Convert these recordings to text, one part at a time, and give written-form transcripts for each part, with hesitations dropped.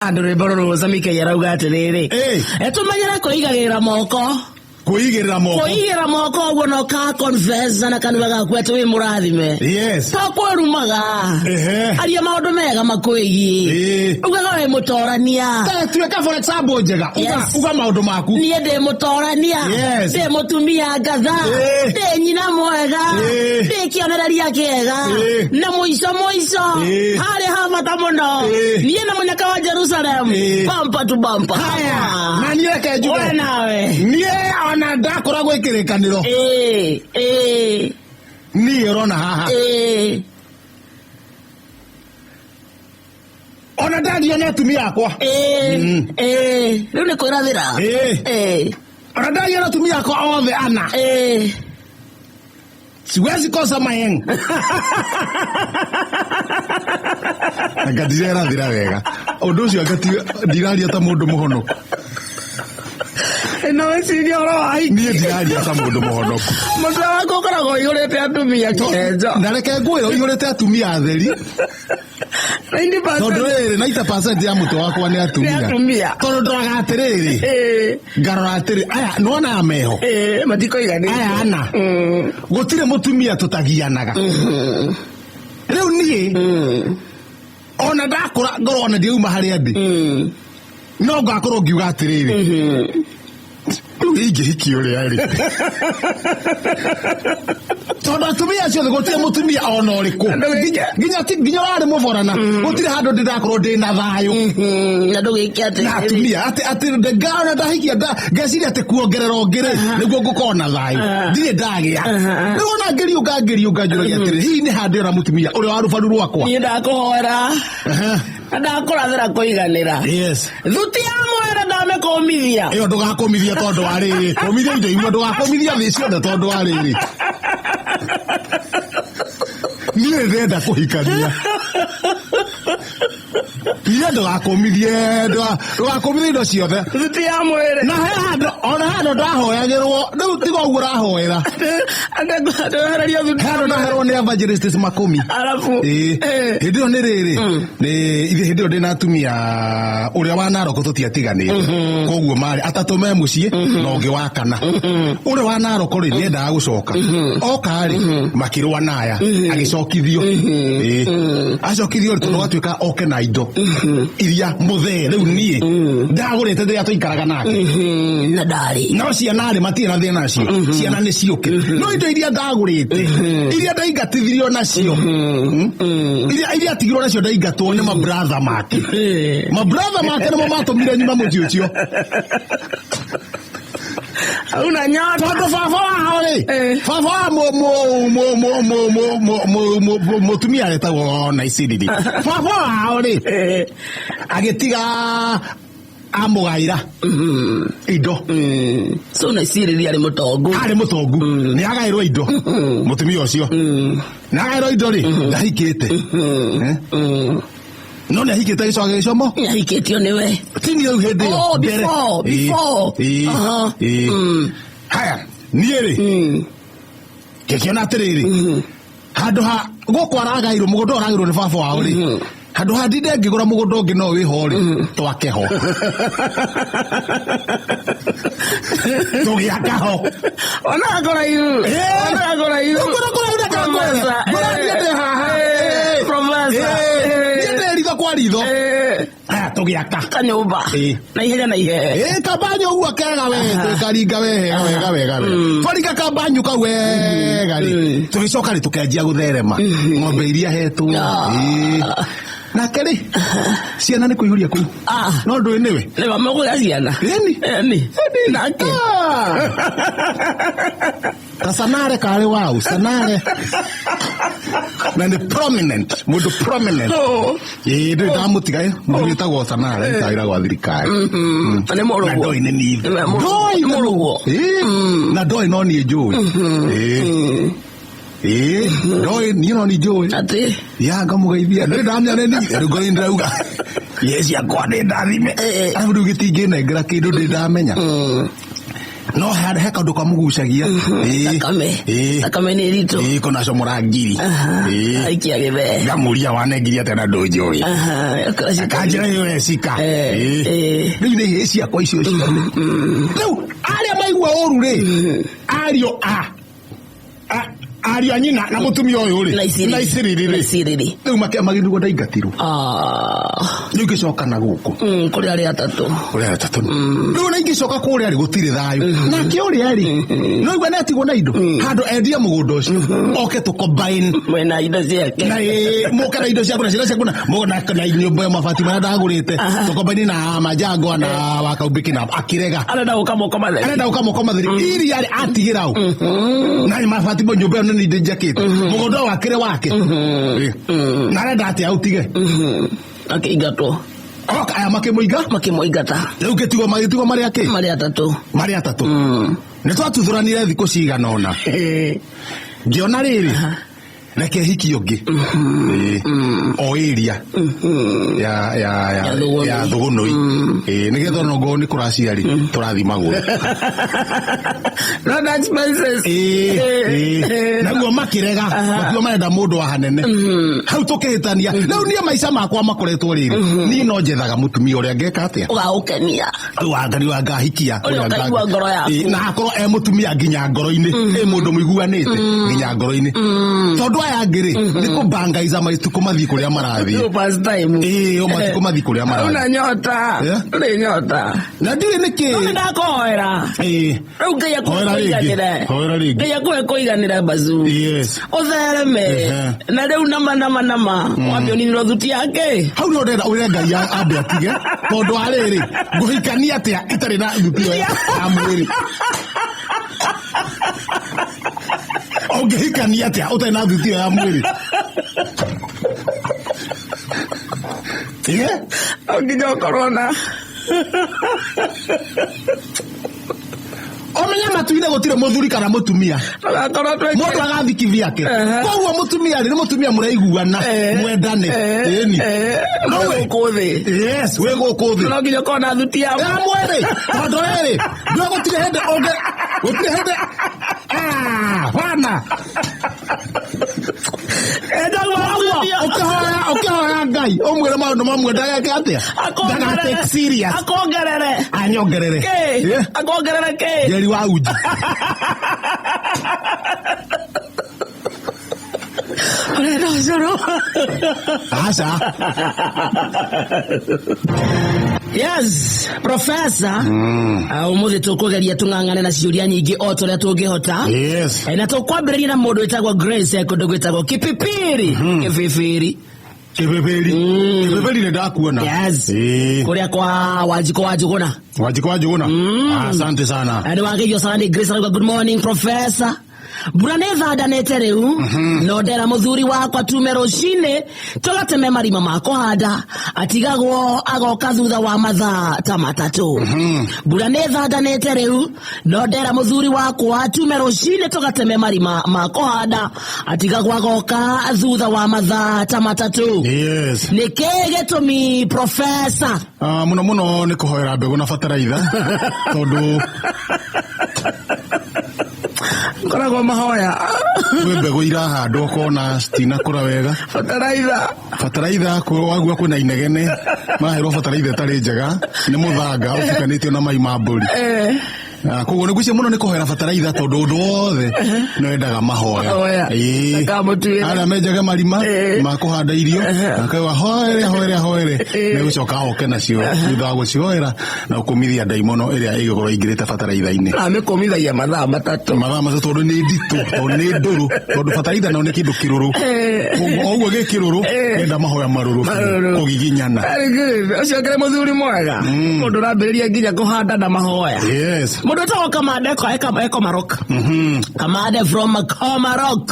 Andu rwimbo Samika yarauga atiriri etumanyira kuigagira moko kuigira moko uguo no ka confess na kanwa gaku ati wi murathime yes ta kwerumaga aria maundu mega makwigi ugaga wi mutorania tuweka for example njega uga maundu maku nie ndi mutorania ndi mutumia ngatha ndi nyina mwega ndi kionereria kiega na muico hari habata muno nie na munyaka wa Jerusalem bumper to bumper haya na nie ke njuge we nawe nie ona ndakora gwikirikaniro nie rona haha ona ndadio na tumia akwa riu ni kwirathira ona ndadio na tumia akwa othe ana siwezi kosa mayengo ngatira thira wega undu ucio ndiraria ta mundu muhonoku no sini oro ai nie ndiraria ta mundu muhonoku mundu wako koragwo igurite atumia kenja ndareke ngwira igurite atumia atheri 90% tondu riri 90% ya mutu wakwa ni atumia tondu ndoraga atiriri ngarora atiri aya nona meho matiko igani aya ana gutire mutumia tutagianaga riu nie ona ndakura ngoro ona ndiuma hari andi no ngakorwo ngiuga atiriri ingihiki uria ri tondu atumia ciothe gutire mutumia ona uriku nginya wari muborana gutire handu ndirakorwo ndina thayu na ndugiki ati na atumia ati ngana ndahikia ngeciria ati kuongerera ongere niguo ngukorwo na thayu ndire ndagia niwona ngiriunga njuragia atiri hihi ni handu ora mutumia uria warubaru rwakwa ni ndakuhoera ndakurathira kuiganira yes thuti amwera ndamekomithia iyo ndugakomithia tondu wariri komithia indo imwe ndugakomithia thi ciothe tondu wariri nie ndenda kuhikania nie ndugakomithie indo ciothe thuti amwera na he handu ndahoyagirwo riu tiga uguo rahoera andaguraria thuti handu ndaherwo ni evangelist makumi alafu hindi iyo ni riri ni hindi iyo ndina atumia uria wa Naroko tutiatiganite koguo mari atatu me mucii na ungi wa kana uria wa Naroko ri niendaga gucoka oka ri makirwa naya agicokithio acokithio ri tondu gatuika oke na indo iria muthe riu nie ndagurite ndiria tuikaraga nake na ndari no ciana ri matire na thina nacio ciana ni ciuke no indo iria ndagurite iria ndaingatithirio nacio iria tigirwo nacio ndaingatwo ni mabrother make nimo matumire nyuma muci ucio una nyata tondu baba wao ri baba wa mutumia aretagwo na icididi baba wao ri agitiga amugaira indo so na isiriria ari mutongu ni agairwo indo mutumia ucio na agairwo indo ri ndahikite no ni ahikite gicoga gicomo ahikitio niwe tini au hindi yo before haya nieri kekiona atiriri handu ha gukwaraga mugundo aragirwo ni baba wao ri handu ha ndinde ngigura mugundo ungi no wiho ri twakeho tugiakaho ona gora iru kwa ritho tugiaka kanyumba na ihenya kabanyo uguo kega we tukaringa wega twaringa kabanyo kau wega ri tugicoka ri tukenjia gutherema ng'ombe iria hetwo na keri ciana ni kuihuria kuu no ndu niwe ni mamuguya ciana ni nake Sanare kare wao sanare na ni prominent mundu prominent ndu ndamutiga mundu tagwo sanare taira gwa thirikari ne morugo ndoi ni ni ndoi morugo na ndoi no ni njui ndoi ni no ni njui ati ya ngamugeithia ndi ndamya ni rugo ni ndauga yes ya kwa ni ndathime abu gitingi nengera kindu ndi ndamenya no he kaundu kamugucagia takame ni rito kona comora ngiri aikia githe ngamuria wanengiria tena ndunjui akanjira yo cika riu ni ciakwa icio riu aria maigua uru ri ario aria nyina na mutumia uyu ri na iciriri riu magirugo ndaingatirwo riu ngicoka na guku kuri ari atatu riu na ingicoka kuri ari gutire thayu na kiuri ari no igwa natigwo na indo handu endia mugunda ucio oke to combine mwena indo ciake na muka na indo ciake na ciake mugona na nyumba ya mabati mara ndagurite to combine na majango na wakaubiki na akirega arenda ukamoko mathiri iri ari atigira u na mabati bo nyumba ni ndijakite mugunda wakire wake na arenda ati autige akiingatwo aya makimoigata riu gitigo magitigo mari atatu ni twatuthuranire thiku cigana ona ngiona riri reke hiki ungi o area ya thugunoi nigetha no ni kuraciari turathimagwo not expenses naguo makirega makiwa marenda mundu wa hanene hau tukihitania riu nie maica makwa makoretwo riri ni no njethaga mutumia uria ngeka atia ugaukenia wangari wa ngahikia na akorwo mutumia nginya ngoro-ini mundu muiguanite nginya ngoro-ini tondu aya ngiri ni kubangaiza maitu mathi kuria marathi matiku mathi kuria marathi una nyota uri nyota na ndiri niki ndakoera riu ngai kuiganira ngai kuiganira bazu uthereme na riu nama wambio ni rothuti yake hau no ndenda ure ngai ambe atige tondu ariri nguhikania atia itari na thuti ya mwiri ungehikania atia utai na thuti ya mwiri nginya corona omenya matuire gutire muthuri kana mutumia mundu agathikithia ake koguo mutumia ni mutumia muraiguana mwendane no we kuthi yes we go kuthi no nginya kona thuti ya mwere tondu riri ndio gutire hende gutire hende bana ukihoya ngai umwire maundu mamwe ndageke atia ndaga take serious anyongerere jeri wa uji asa yes professor umuthi tukugeria tung'ang'ane na ciuria nyingi o turia tungihota yes na tukwambiriria na mundu witagwo Grace kundu gwitagwo Kipipiri Kipipiri ni ndakuona yes kuria kwa Wanjiko Wanjuguna asante sana ani wagerio sana ni Grace good morning professor Buraneva danete riu no ndera muthuri wakwa tume rucini tugateme marima mako handa atigagwo agoka thutha wa mathaa ta matatu Buraneva danete riu no ndera muthuri wakwa tume rucini tugateme marima mako handa atigagwo agoka thutha wa mathaa ta matatu yes nikege tumi professor muno ni kuhoera mbegu na fataraitha tondu koragwo mahoya mbegu irahandwo kona citinakura wega fataraitha wagua kwina inegene maherwo fataraitha tari njega ni muthanga utukanitio na mai ma mburi koguo ni gucia muno ni kuhoera fataraitha tondu undu wothe no endaga mahoya aria menjaga marima ma kuhanda irio akaiwa hoere ni gucoka oke nacio thutha wa gucioera na ukumithia ndaimono iria igorwo ingirite fataraitha-ini amikumithagia mathaa matatu tondu ni nditu tondu ni nduru tondu fataraitha no ni kindu kiruru oguo gi kiruru enda mahoya maruru kugiginyana ucio ngire muthuri mwega mundu rambiriria nginya kuhanda na mahoya yes mundu tawo Kamande Komarok Kamande from Komarok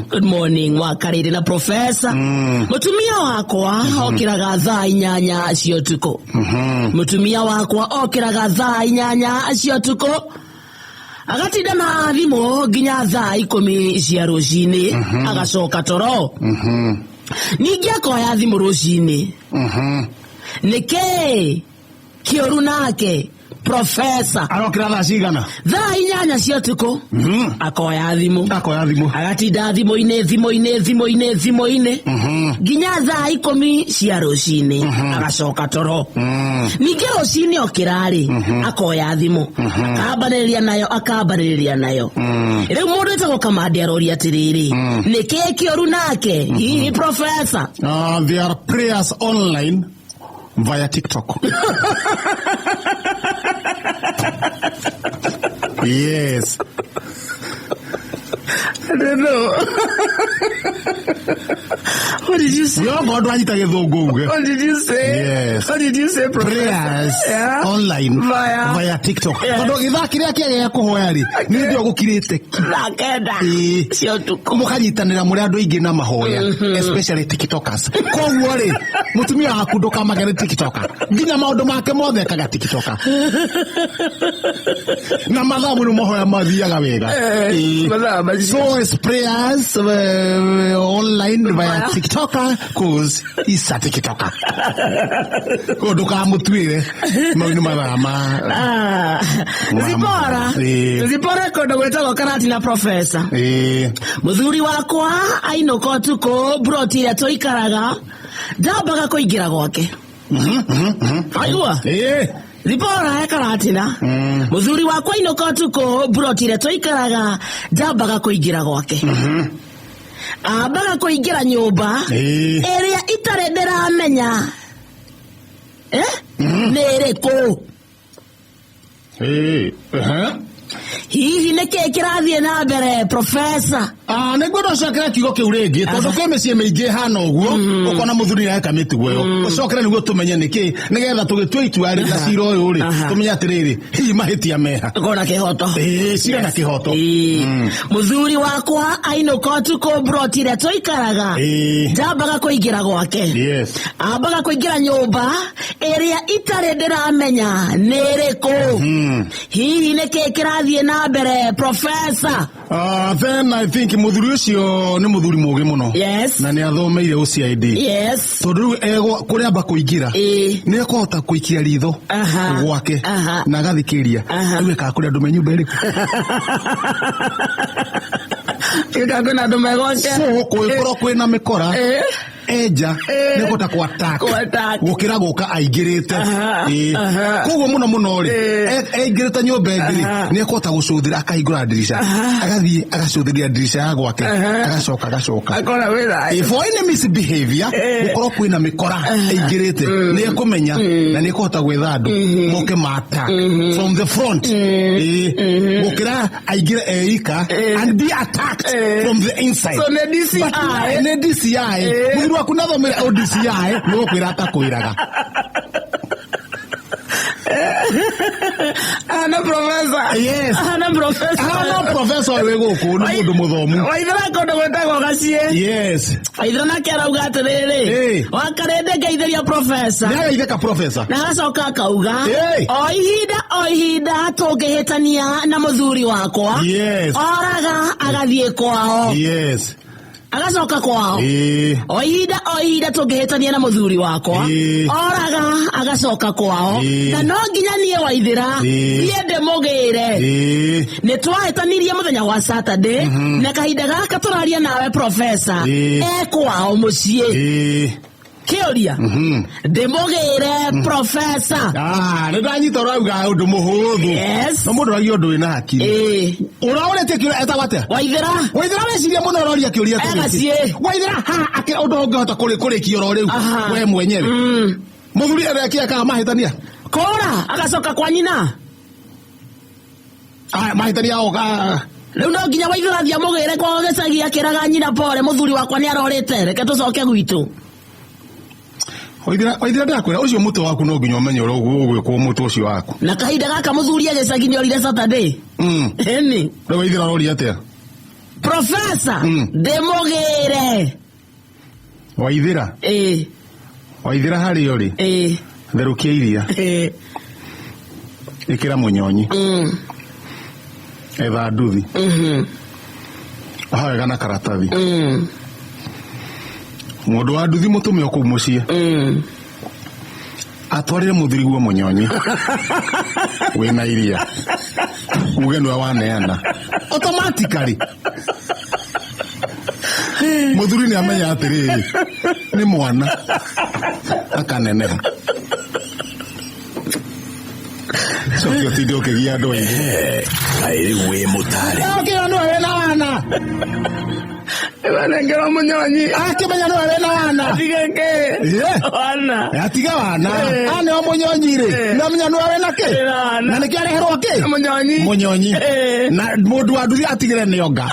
good morning wakarire na professor mutumia wakwa okiraga thaa 8 cia utuku mutumia wakwa okiraga thaa 8 cia utuku agatinda na thimu nginya thaa 10 cia rucini agacoka toro ningi akoya thimu rucini nike kioru nake Professor arokira thaa cigana thaa 8 cia tuko akoya thimu agatinda thimo-inĩ nginya thaa 10 cia rũcinĩ agacoka toro ningĩ rũcinĩ okĩrarĩ akoya thimu akambarĩrĩria nayo rĩu mũndũ wĩtagwo Kamande aroria atĩrĩrĩ nĩkĩĩ kĩũru nake hihi Professor? There are prayers online via TikTok. Yes. I don't know. What did you say? What did you say? Yes. What did you say, Professor? Prayers online via TikTok. Mukanyitanira muri andu ingi na mahoya, especially TikTokers. Koguo ri mutumia waku ndukamagere TikToker. Nginya maundu make mothe kaga TikToker. Na mathamu ni mahoya mathiaga wega. So it's prayers online via TikToker cause he's a TikToker. Koduka mutwire mauni marama. Zipora kodo gwetagwo Karatina Professor. Muthuri wakwa ainoko tuko brotire toikaraga ndambaga kuingira gwake. Aigua? Zipora Karatina. Muthuri wakwa ainoko tuko brotire toikaraga ndambaga kuingira gwake. Ambaga kuingira nyumba area itare ndiramenya nereko hihi nĩkĩĩ kĩrathiĩ na mbere Professor? Nĩngwenda ũcokere kiugo kĩu rĩngĩ tondũ kwĩ mĩciĩ mĩingĩ hana ũguo ũkona mũthuri nĩareka mĩtugo ĩyo ũcokere nĩguo tũmenye nĩkĩĩ nĩgetha tũgĩtua itua rĩ na cira ũyũ rĩ tũmenye atĩrĩrĩ hihi mahĩtia meha gona kĩhoto cira na kĩhoto. Mũthuri wakwa ainũka ũtukũ brotire tũikaraga ndambaga kũingĩra gwake ambaga kũingĩra nyũmba ĩrĩa itarĩ ndĩramenya nĩ ĩrĩkũ hihi nĩkĩĩ kĩrathiĩ na mbere Professor? Then I think muthuri ucio ni muthuri mugi muno. Yes. Na ni athomeire UCID. Yes. Tondu ego kuria amba kuingira ni ekota kuikia ritho gwake na gathikiria riu eka kuria ndume nyumba iriku ika kuna ndume goke so kwikoro kwina mikora eja ni kota kwa attack gukira guka aingirite koguo muno ri aingirite nyumba ngiri ni ekota gucuthira akahingura dirisha agathie agacuthiria dirisha ya gwake agacoka akora wira if any misbehavior gukoro kwina mikora aingirite ni ekumenya na ni ekota gwetha andu moke mata from the front gukira aingire eika and be attacked from the inside. So ne DCI kuna thomera ODCI no kwira atakwiraga ana Professor. Yes. Ana Professor wego ko ni mundu muthomu waithira kondo gwetagwo gacie. Yes. Waithira na kera uga atiriri wakarende ngeithiria Professor na geitheka Professor na gacoka akauga o ihinda tungihitania na muthuri wakwa oraga agathie kwao agacoka kwao o ihinda tungihitania na muthuri wakwa oraga agacoka kwao na no nginya nie Waithira thiende mugire ni twahitanirie muthenya wa Saturday na kahinda gaka turaria nawe Professor kwao mucii Kioria ndimugire Professor ni ndanyita urauga undu muhuthu no mundu ragi undu wina hakiri uraorete kiuria etagwate Waithira weciria muno uroria kiuria Waithira ha undu ungihota kurikia ro riu we mwenyewe muthuri erekia ka mahitania kora agacoka kwa nyina mahitania oka riu no nginya Waithira thia mugire kwa gicagi akiraga nyina pore muthuri wakwa ni arorete reke tucoke gwitu Waithira ndakwira ucio muto waku no nginya umenye ugwikwo muto ucio waku na kahinda gaka muthuria gicagi ni orire Saturday eni Waithira roria atia Professor ndimugire Waithira Waithira hari ori therukia iria ikira munyonyi etha nduthi ahawega na karatathi mundu wa nduthi mutume oku mucie atwarire muthuri guo munyonyi wina iria uge nwe waneana automatically muthuri ni amenya atiriri ni mwana akaneneha Sokio tidio kigia andu aingi ai we mutare okay andu wena wana Ngero munyonyi akimenya nwe wena wana atigenge wana atiga wana ane o munyonyi ri namenya nwe wena ke na nikio areherwo ke munyonyi na mundu wa nduthi atigire nionga